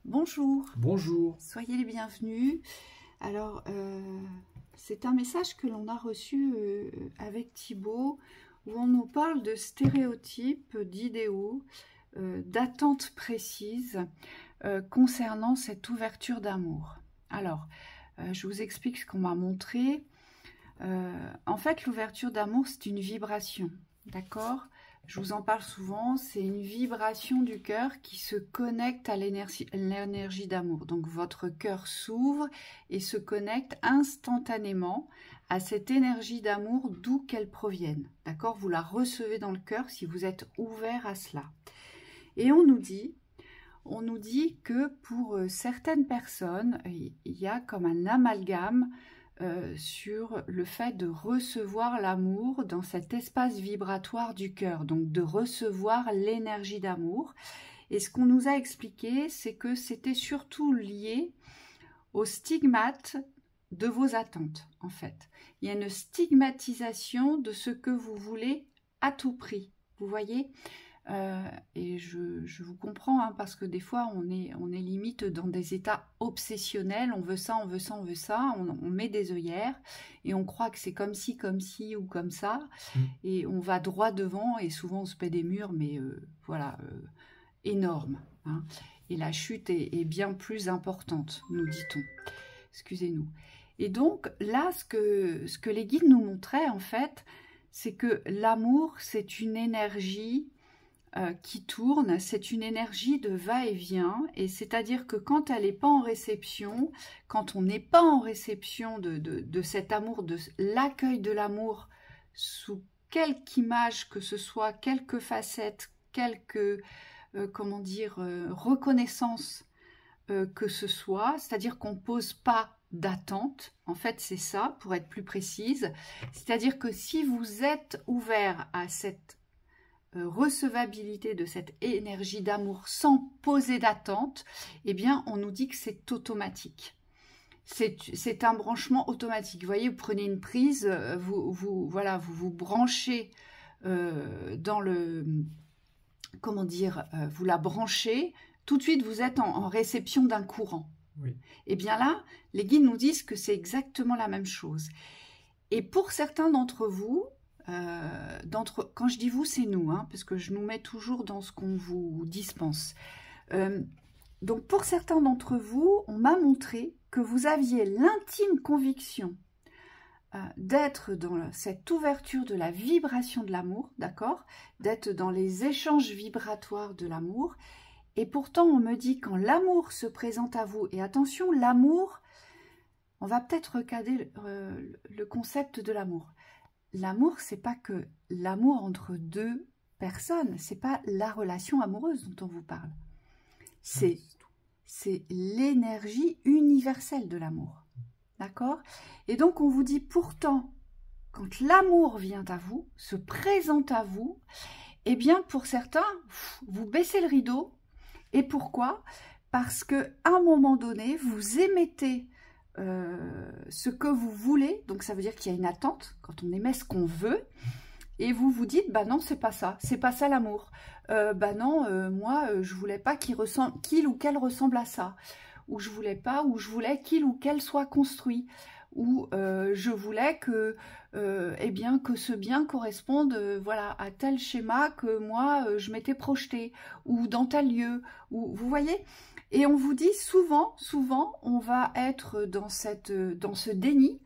Bonjour, Bonjour. soyez les bienvenus. Alors, c'est un message que l'on a reçu avec Thibaut, où on nous parle de stéréotypes, d'idéaux, d'attentes précises concernant cette ouverture d'amour. Alors, je vous explique ce qu'on m'a montré. En fait, l'ouverture d'amour, c'est une vibration, d'accord ? Je vous en parle souvent, c'est une vibration du cœur qui se connecte à l'énergie d'amour. Donc votre cœur s'ouvre et se connecte instantanément à cette énergie d'amour d'où qu'elle provienne. D'accord ? Vous la recevez dans le cœur si vous êtes ouvert à cela. Et on nous dit que pour certaines personnes, il y a comme un amalgame sur le fait de recevoir l'amour dans cet espace vibratoire du cœur, donc de recevoir l'énergie d'amour. Et ce qu'on nous a expliqué, c'est que c'était surtout lié au stigmate de vos attentes, en fait. Il y a une stigmatisation de ce que vous voulez à tout prix, vous voyez ? Et je vous comprends, hein, parce que des fois on est limite dans des états obsessionnels, on veut ça, on veut ça, on veut ça, on met des œillères et on croit que c'est comme ci ou comme ça, et on va droit devant et souvent on se paie des murs, mais voilà, énormes, hein. Et la chute est bien plus importante, nous dit-on. Excusez-nous. Et donc là, ce que les guides nous montraient en fait, c'est que l'amour, c'est une énergie qui tourne, c'est une énergie de va-et-vient, et c'est-à-dire que quand elle n'est pas en réception, quand on n'est pas en réception de cet amour, de l'accueil de l'amour, sous quelque image que ce soit, quelques facettes, quelque reconnaissance que ce soit, c'est-à-dire qu'on ne pose pas d'attente, en fait c'est ça, pour être plus précise, c'est-à-dire que si vous êtes ouvert à cette recevabilité de cette énergie d'amour sans poser d'attente, eh bien on nous dit que c'est automatique. C'est un branchement automatique. Vous voyez, vous prenez une prise, vous branchez dans le... Comment dire, vous la branchez, tout de suite vous êtes en réception d'un courant. Oui. Et bien là, les guides nous disent que c'est exactement la même chose. Et pour certains d'entre vous, quand je dis vous, c'est nous, hein, parce que je nous mets toujours dans ce qu'on vous dispense. Donc pour certains d'entre vous, on m'a montré que vous aviez l'intime conviction d'être dans cette ouverture de la vibration de l'amour, d'accord, d'être dans les échanges vibratoires de l'amour. Et pourtant, on me dit quand l'amour se présente à vous, et attention, l'amour, on va peut-être recader le concept de l'amour. L'amour, c'est pas que l'amour entre deux personnes, c'est pas la relation amoureuse dont on vous parle. C'est l'énergie universelle de l'amour. D'accord? Et donc, on vous dit pourtant, quand l'amour vient à vous, se présente à vous, eh bien, pour certains, vous baissez le rideau. Et pourquoi? Parce qu'à un moment donné, vous émettez ce que vous voulez, donc ça veut dire qu'il y a une attente, quand on émet ce qu'on veut, et vous vous dites, bah non, c'est pas ça l'amour, bah non, moi, je voulais pas qu'il ou qu'elle ressemble à ça, ou je voulais qu'il ou qu'elle soit construit, ou je voulais que, que ce bien corresponde voilà, à tel schéma que moi, je m'étais projeté, ou dans tel lieu, ou vous voyez. Et on vous dit souvent, on va être dans ce déni,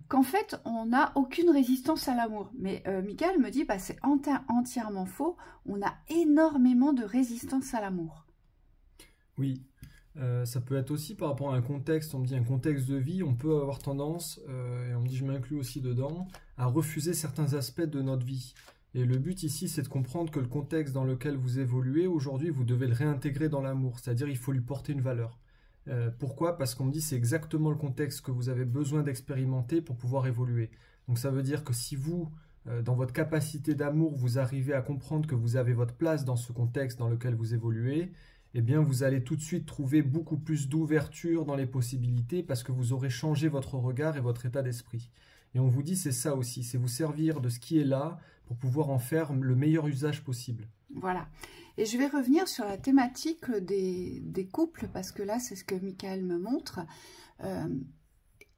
qu'en fait, on n'a aucune résistance à l'amour. Mais Michael me dit, bah, c'est entièrement faux, on a énormément de résistance à l'amour. Oui, ça peut être aussi par rapport à un contexte, on me dit un contexte de vie, on peut avoir tendance, et on me dit je m'inclus aussi dedans, à refuser certains aspects de notre vie. Et le but ici, c'est de comprendre que le contexte dans lequel vous évoluez, aujourd'hui, vous devez le réintégrer dans l'amour, c'est-à-dire il faut lui porter une valeur. Pourquoi? Parce qu'on me dit c'est exactement le contexte que vous avez besoin d'expérimenter pour pouvoir évoluer. Donc ça veut dire que si vous, dans votre capacité d'amour, vous arrivez à comprendre que vous avez votre place dans ce contexte dans lequel vous évoluez, eh bien vous allez tout de suite trouver beaucoup plus d'ouverture dans les possibilités parce que vous aurez changé votre regard et votre état d'esprit. Et on vous dit c'est ça aussi, c'est vous servir de ce qui est là pour pouvoir en faire le meilleur usage possible. Voilà. Et je vais revenir sur la thématique des couples, parce que là, c'est ce que Michael me montre.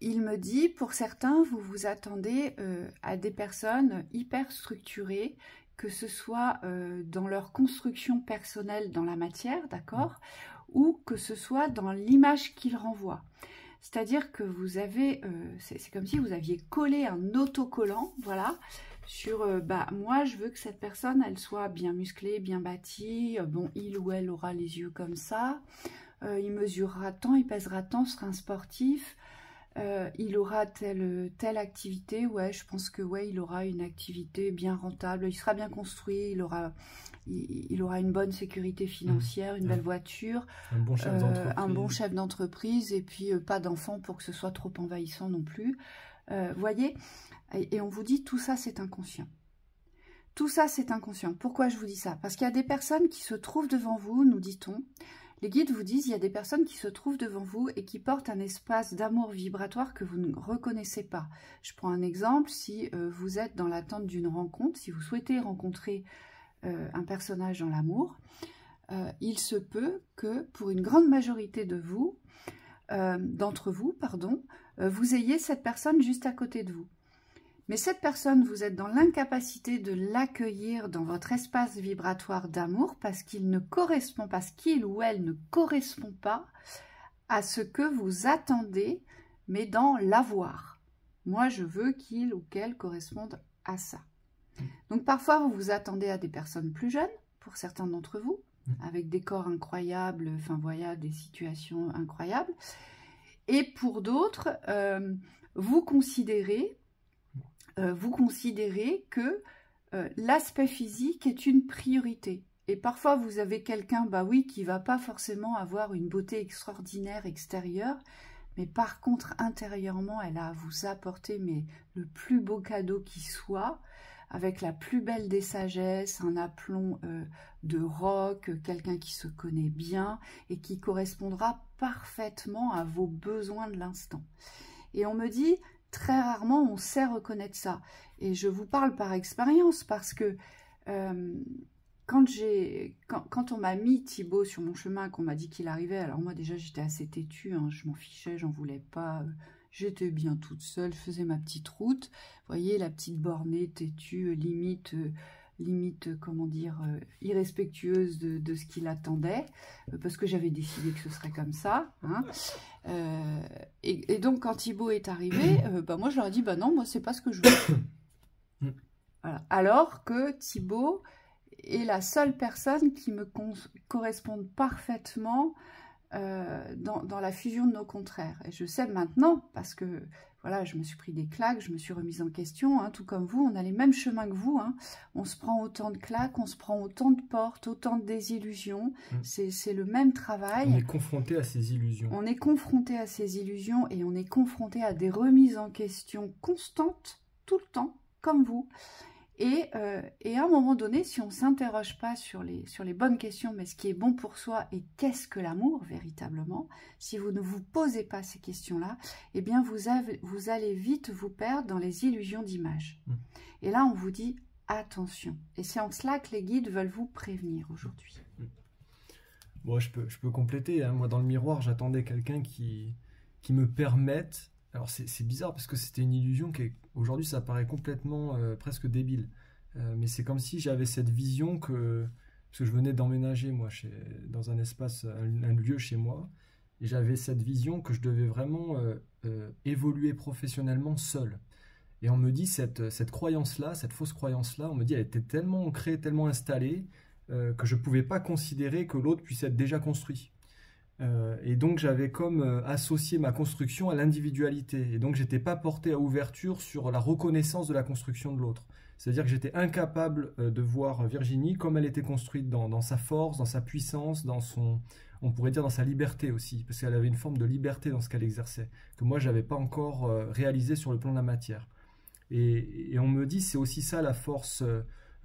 Il me dit, pour certains, vous vous attendez à des personnes hyper structurées, que ce soit dans leur construction personnelle dans la matière, d'accord, ou que ce soit dans l'image qu'ils renvoient. C'est-à-dire que vous avez, c'est comme si vous aviez collé un autocollant, voilà, sur, moi je veux que cette personne, elle soit bien musclée, bien bâtie, bon, il ou elle aura les yeux comme ça, il mesurera tant, il pèsera tant, sera un sportif, il aura telle activité, ouais, je pense que ouais, il aura une activité bien rentable, il sera bien construit, il aura une bonne sécurité financière, une belle voiture, un bon chef d'entreprise, et puis pas d'enfant pour que ce soit trop envahissant non plus. Voyez, et on vous dit tout ça c'est inconscient. Tout ça c'est inconscient. Pourquoi je vous dis ça? Parce qu'il y a des personnes qui se trouvent devant vous, nous dit-on. Les guides vous disent, il y a des personnes qui se trouvent devant vous et qui portent un espace d'amour vibratoire que vous ne reconnaissez pas. Je prends un exemple, si vous êtes dans l'attente d'une rencontre, si vous souhaitez rencontrer un personnage dans l'amour, il se peut que pour une grande majorité d'entre vous, vous ayez cette personne juste à côté de vous. Mais cette personne, vous êtes dans l'incapacité de l'accueillir dans votre espace vibratoire d'amour parce qu'il ne correspond pas, parce qu'il ou elle ne correspond pas à ce que vous attendez, mais dans l'avoir. Moi, je veux qu'il ou qu'elle corresponde à ça. Donc parfois, vous vous attendez à des personnes plus jeunes, pour certains d'entre vous, avec des corps incroyables, enfin voilà, des situations incroyables. Et pour d'autres, vous considérez que l'aspect physique est une priorité. Et parfois, vous avez quelqu'un, qui va pas forcément avoir une beauté extraordinaire extérieure, mais par contre, intérieurement, elle a à vous apporter le plus beau cadeau qui soit, avec la plus belle des sagesses, un aplomb de roc, quelqu'un qui se connaît bien et qui correspondra parfaitement à vos besoins de l'instant. Et on me dit, très rarement, on sait reconnaître ça. Et je vous parle par expérience parce que quand on m'a mis Thibaut sur mon chemin, qu'on m'a dit qu'il arrivait, alors moi déjà j'étais assez têtue, hein, je m'en fichais, j'en voulais pas, j'étais bien toute seule, je faisais ma petite route, vous voyez, la petite bornée têtue, limite, comment dire, irrespectueuse de ce qu'il attendait, parce que j'avais décidé que ce serait comme ça, hein. Et donc quand Thibaut est arrivé, moi je leur ai dit, non, moi c'est pas ce que je veux. Voilà. Alors que Thibaut est la seule personne qui me corresponde parfaitement dans la fusion de nos contraires. Et je sais maintenant, parce que voilà, je me suis pris des claques, je me suis remise en question, hein, tout comme vous, on a les mêmes chemins que vous, hein. On se prend autant de claques, on se prend autant de portes, autant de désillusions, c'est le même travail. On est confronté à ces illusions. On est confronté à ces illusions et on est confronté à des remises en question constantes, tout le temps, comme vous. Et à un moment donné, si on ne s'interroge pas sur les bonnes questions, mais ce qui est bon pour soi et qu'est-ce que l'amour véritablement, si vous ne vous posez pas ces questions-là, eh bien vous allez vite vous perdre dans les illusions d'image. Et là, on vous dit attention. Et c'est en cela que les guides veulent vous prévenir aujourd'hui. Bon, je peux compléter, hein. Moi, dans le miroir, j'attendais quelqu'un qui me permette... Alors c'est bizarre parce que c'était une illusion qui aujourd'hui ça paraît complètement presque débile, mais c'est comme si j'avais cette vision parce que je venais d'emménager moi dans un espace, un lieu chez moi, et j'avais cette vision que je devais vraiment évoluer professionnellement seul. Et on me dit cette croyance-là, cette fausse croyance-là, on me dit elle était tellement ancrée, tellement installée que je ne pouvais pas considérer que l'autre puisse être déjà construit. Et donc j'avais comme associé ma construction à l'individualité, et donc j'étais pas porté à ouverture sur la reconnaissance de la construction de l'autre. C'est-à-dire que j'étais incapable de voir Virginie comme elle était construite dans sa force, dans sa puissance, on pourrait dire dans sa liberté aussi, parce qu'elle avait une forme de liberté dans ce qu'elle exerçait, que moi j'avais pas encore réalisé sur le plan de la matière. Et on me dit c'est aussi ça la force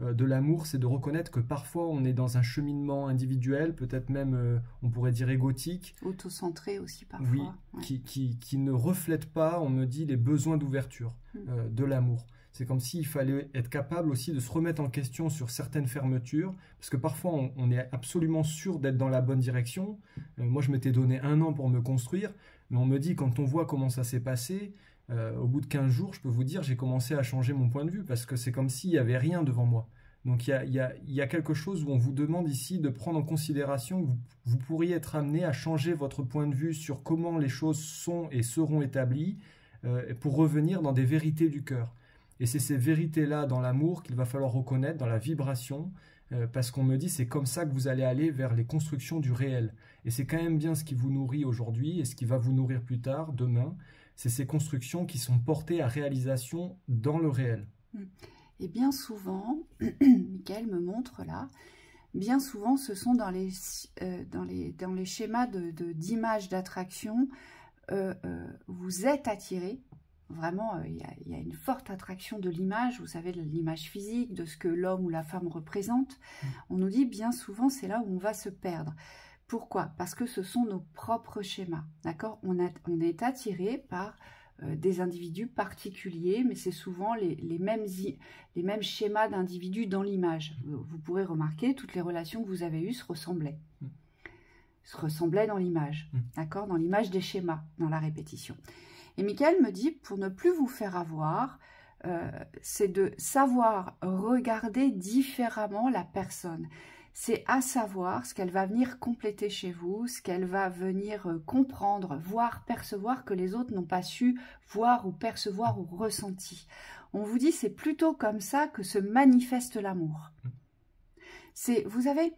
de l'amour, c'est de reconnaître que parfois on est dans un cheminement individuel, peut-être même on pourrait dire égotique, autocentré aussi parfois, oui, ouais. qui ne reflète pas, on me dit, les besoins d'ouverture de l'amour. C'est comme s'il fallait être capable aussi de se remettre en question sur certaines fermetures, parce que parfois on est absolument sûr d'être dans la bonne direction. Moi je m'étais donné 1 an pour me construire, mais on me dit quand on voit comment ça s'est passé, au bout de 15 jours, je peux vous dire, j'ai commencé à changer mon point de vue, parce que c'est comme s'il n'y avait rien devant moi. Donc il y a quelque chose où on vous demande ici de prendre en considération que vous pourriez être amené à changer votre point de vue sur comment les choses sont et seront établies pour revenir dans des vérités du cœur. Et c'est ces vérités-là dans l'amour qu'il va falloir reconnaître, dans la vibration, parce qu'on me dit c'est comme ça que vous allez aller vers les constructions du réel. Et c'est quand même bien ce qui vous nourrit aujourd'hui et ce qui va vous nourrir plus tard, demain. C'est ces constructions qui sont portées à réalisation dans le réel. Et bien souvent, Michael me montre là, bien souvent ce sont dans les schémas d'image d'attraction, vous êtes attiré. Vraiment, il y a une forte attraction de l'image, vous savez, de l'image physique, de ce que l'homme ou la femme représente. On nous dit bien souvent, c'est là où on va se perdre. Pourquoi? Parce que ce sont nos propres schémas, d'accord? On est attiré par des individus particuliers, mais c'est souvent les mêmes schémas d'individus dans l'image. Vous pourrez remarquer, toutes les relations que vous avez eues se ressemblaient dans l'image, d'accord? Dans l'image des schémas, dans la répétition. Et Michael me dit, pour ne plus vous faire avoir, c'est de savoir regarder différemment la personne. C'est à savoir ce qu'elle va venir compléter chez vous, ce qu'elle va venir comprendre, voir, percevoir que les autres n'ont pas su voir ou percevoir ou ressenti. On vous dit, c'est plutôt comme ça que se manifeste l'amour. Vous savez,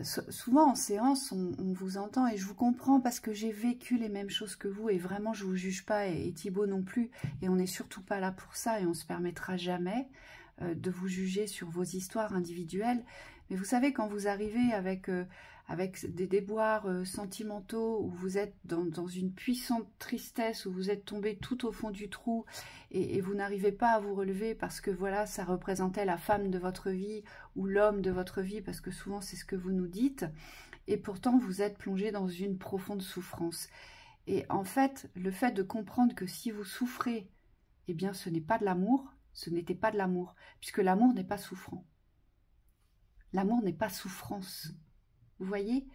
souvent en séance, on vous entend et je vous comprends parce que j'ai vécu les mêmes choses que vous et vraiment je ne vous juge pas et Thibaut non plus et on n'est surtout pas là pour ça et on ne se permettra jamais de vous juger sur vos histoires individuelles. Mais vous savez, quand vous arrivez avec des déboires sentimentaux, où vous êtes dans une puissante tristesse, où vous êtes tombé tout au fond du trou et vous n'arrivez pas à vous relever parce que voilà, ça représentait la femme de votre vie ou l'homme de votre vie, parce que souvent c'est ce que vous nous dites, et pourtant vous êtes plongé dans une profonde souffrance. Et en fait, le fait de comprendre que si vous souffrez, eh bien ce n'est pas de l'amour, ce n'était pas de l'amour, puisque l'amour n'est pas souffrant. L'amour n'est pas souffrance. Vous voyez,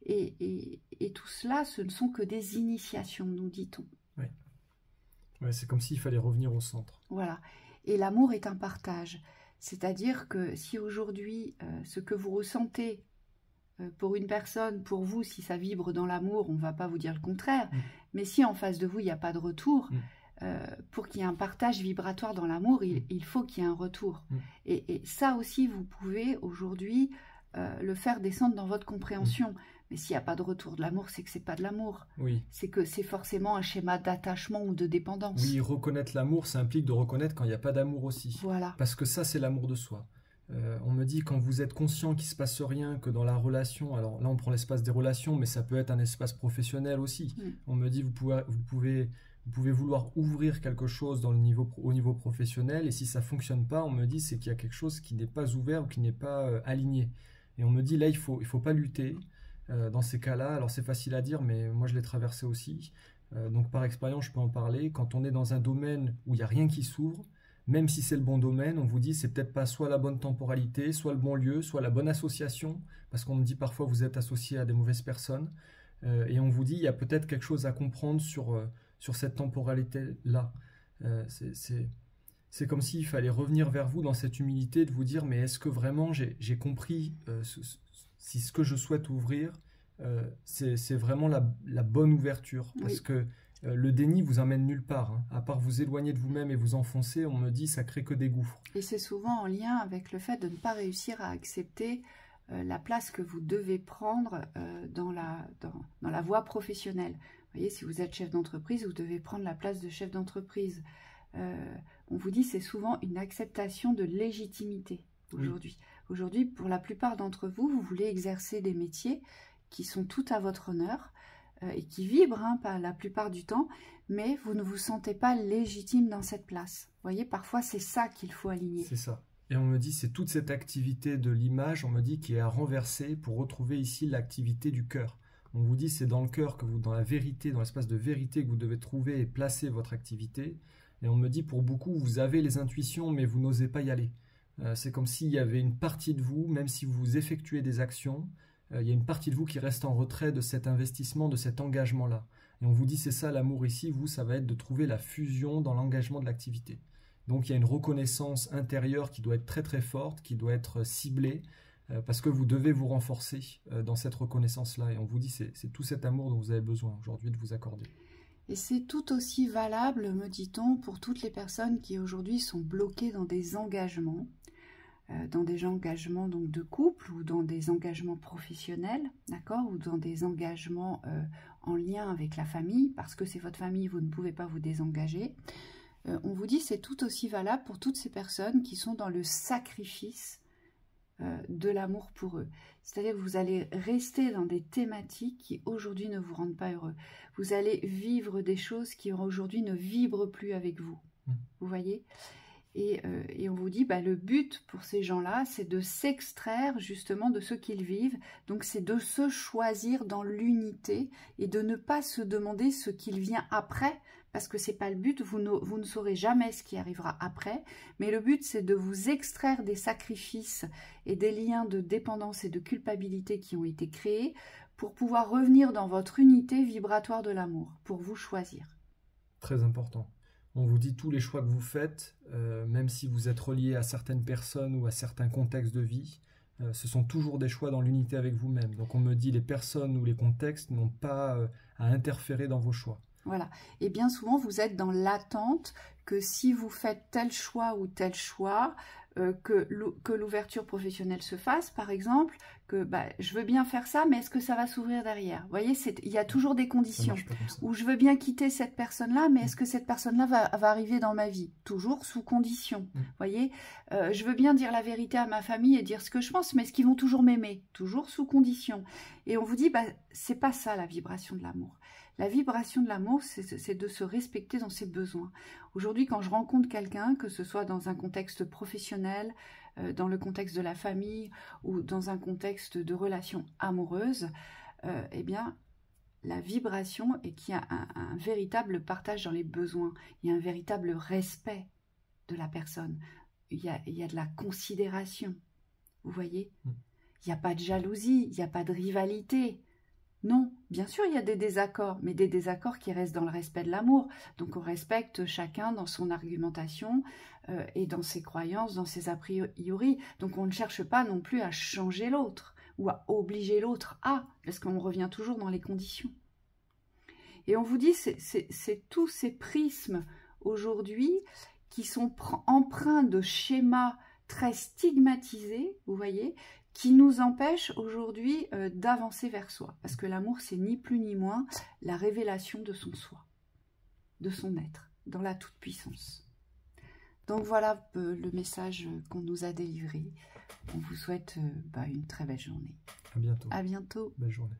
et tout cela, ce ne sont que des initiations, nous dit-on. Oui. Ouais, c'est comme s'il fallait revenir au centre. Voilà. Et l'amour est un partage. C'est-à-dire que si aujourd'hui, ce que vous ressentez pour une personne, pour vous, si ça vibre dans l'amour, on ne va pas vous dire le contraire. Mais si en face de vous, il n'y a pas de retour, pour qu'il y ait un partage vibratoire dans l'amour, il faut qu'il y ait un retour. Et ça aussi, vous pouvez aujourd'hui le faire descendre dans votre compréhension. Mais s'il n'y a pas de retour de l'amour, c'est que c'est pas de l'amour. Oui. C'est que c'est forcément un schéma d'attachement ou de dépendance. Oui, reconnaître l'amour, ça implique de reconnaître quand il n'y a pas d'amour aussi. Voilà. Parce que ça, c'est l'amour de soi. On me dit, quand vous êtes conscient qu'il ne se passe rien, que dans la relation, alors là on prend l'espace des relations, mais ça peut être un espace professionnel aussi. On me dit, vous pouvez vouloir ouvrir quelque chose au niveau professionnel, et si ça ne fonctionne pas, on me dit, c'est qu'il y a quelque chose qui n'est pas ouvert ou qui n'est pas aligné. Et on me dit, là, il faut pas lutter dans ces cas-là. Alors c'est facile à dire, mais moi je l'ai traversé aussi. Donc par expérience, je peux en parler. Quand on est dans un domaine où il n'y a rien qui s'ouvre, même si c'est le bon domaine, on vous dit c'est peut-être pas soit la bonne temporalité, soit le bon lieu, soit la bonne association, parce qu'on me dit parfois vous êtes associé à des mauvaises personnes, et on vous dit il y a peut-être quelque chose à comprendre sur cette temporalité-là. C'est comme s'il fallait revenir vers vous dans cette humilité, de vous dire mais est-ce que vraiment j'ai compris si ce que je souhaite ouvrir, c'est vraiment la bonne ouverture, parce que le déni vous emmène nulle part, hein. À part vous éloigner de vous-même et vous enfoncer, on me dit ça crée que des gouffres. Et c'est souvent en lien avec le fait de ne pas réussir à accepter la place que vous devez prendre dans la voie professionnelle. Vous voyez, si vous êtes chef d'entreprise, vous devez prendre la place de chef d'entreprise. On vous dit c'est souvent une acceptation de légitimité aujourd'hui. Aujourd'hui, pour la plupart d'entre vous, vous voulez exercer des métiers qui sont tout à votre honneur, et qui vibrent pas la plupart du temps, mais vous ne vous sentez pas légitime dans cette place. Vous voyez, parfois c'est ça qu'il faut aligner. C'est ça. Et on me dit, c'est toute cette activité de l'image, on me dit, qui est à renverser pour retrouver ici l'activité du cœur. On vous dit, c'est dans le cœur que vous, dans la vérité, dans l'espace de vérité que vous devez trouver et placer votre activité. Et on me dit, pour beaucoup, vous avez les intuitions, mais vous n'osez pas y aller. C'est comme s'il y avait une partie de vous, même si vous effectuez des actions, il y a une partie de vous qui reste en retrait de cet investissement, de cet engagement-là. Et on vous dit, c'est ça l'amour ici, vous, ça va être de trouver la fusion dans l'engagement de l'activité. Donc il y a une reconnaissance intérieure qui doit être très très forte, qui doit être ciblée, parce que vous devez vous renforcer dans cette reconnaissance-là. Et on vous dit, c'est tout cet amour dont vous avez besoin aujourd'hui de vous accorder. Et c'est tout aussi valable, me dit-on, pour toutes les personnes qui aujourd'hui sont bloquées dans des engagements donc de couple ou dans des engagements professionnels, d'accord, ou dans des engagements en lien avec la famille, parce que c'est votre famille, vous ne pouvez pas vous désengager. On vous dit c'est tout aussi valable pour toutes ces personnes qui sont dans le sacrifice de l'amour pour eux. C'est-à-dire que vous allez rester dans des thématiques qui aujourd'hui ne vous rendent pas heureux. Vous allez vivre des choses qui aujourd'hui ne vibrent plus avec vous. Vous voyez ? Et on vous dit, le but pour ces gens-là, c'est de s'extraire justement de ce qu'ils vivent. Donc c'est de se choisir dans l'unité et de ne pas se demander ce qu'il vient après, parce que c'est pas le but, vous ne saurez jamais ce qui arrivera après, mais le but c'est de vous extraire des sacrifices et des liens de dépendance et de culpabilité qui ont été créés pour pouvoir revenir dans votre unité vibratoire de l'amour, pour vous choisir. Très important. On vous dit tous les choix que vous faites, même si vous êtes relié à certaines personnes ou à certains contextes de vie, ce sont toujours des choix dans l'unité avec vous-même. Donc on me dit les personnes ou les contextes n'ont pas à interférer dans vos choix. Voilà. Et bien souvent, vous êtes dans l'attente que si vous faites tel choix ou tel choix, que l'ouverture professionnelle se fasse, par exemple, que je veux bien faire ça, mais est-ce que ça va s'ouvrir derrière? Vous voyez, il y a toujours des conditions. Ou je veux bien quitter cette personne-là, mais est-ce que cette personne-là va arriver dans ma vie? Toujours sous condition. Vous voyez, je veux bien dire la vérité à ma famille et dire ce que je pense, mais est-ce qu'ils vont toujours m'aimer? Toujours sous condition. Et on vous dit, c'est pas ça la vibration de l'amour. La vibration de l'amour, c'est de se respecter dans ses besoins. Aujourd'hui, quand je rencontre quelqu'un, que ce soit dans un contexte professionnel, dans le contexte de la famille ou dans un contexte de relation amoureuse, eh bien, la vibration est qu'il y a un véritable partage dans les besoins. Il y a un véritable respect de la personne. Il y a de la considération. Vous voyez? Il n'y a pas de jalousie, il n'y a pas de rivalité. Non, bien sûr, il y a des désaccords, mais des désaccords qui restent dans le respect de l'amour. Donc, on respecte chacun dans son argumentation et dans ses croyances, dans ses a priori. Donc, on ne cherche pas non plus à changer l'autre ou à obliger l'autre à, parce qu'on revient toujours dans les conditions. Et on vous dit, c'est tous ces prismes aujourd'hui qui sont empreints de schémas très stigmatisés, vous voyez, qui nous empêche aujourd'hui d'avancer vers soi. Parce que l'amour, c'est ni plus ni moins la révélation de son soi, de son être, dans la toute-puissance. Donc voilà le message qu'on nous a délivré. On vous souhaite une très belle journée. À bientôt. À bientôt. Belle journée.